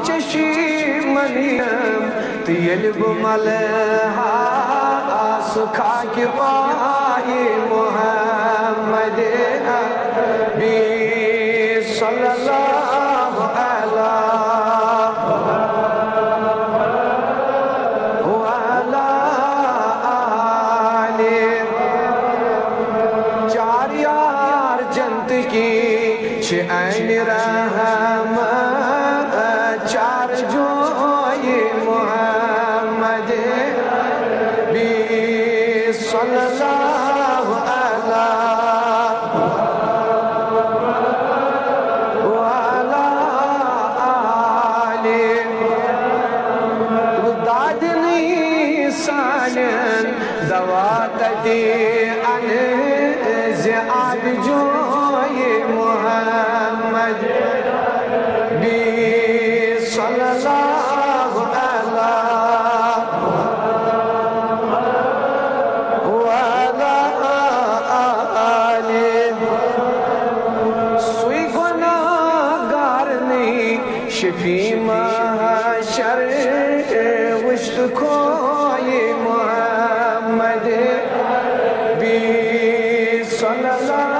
چشی منیم تیل بملہا آسکھا کی پائی محمد نبی صلی اللہ علیہ چار یار جنت کی چھ عین رحمت چار جوئی محمد نبی صلی اللہ علیہ دادنی سالن دواتتی ان زیاد جوئی محمد نبی صلی اللہ علیہ سوئی گناہگار نہیں شفیع محشر وشت کھوئی محمد نبی صلی اللہ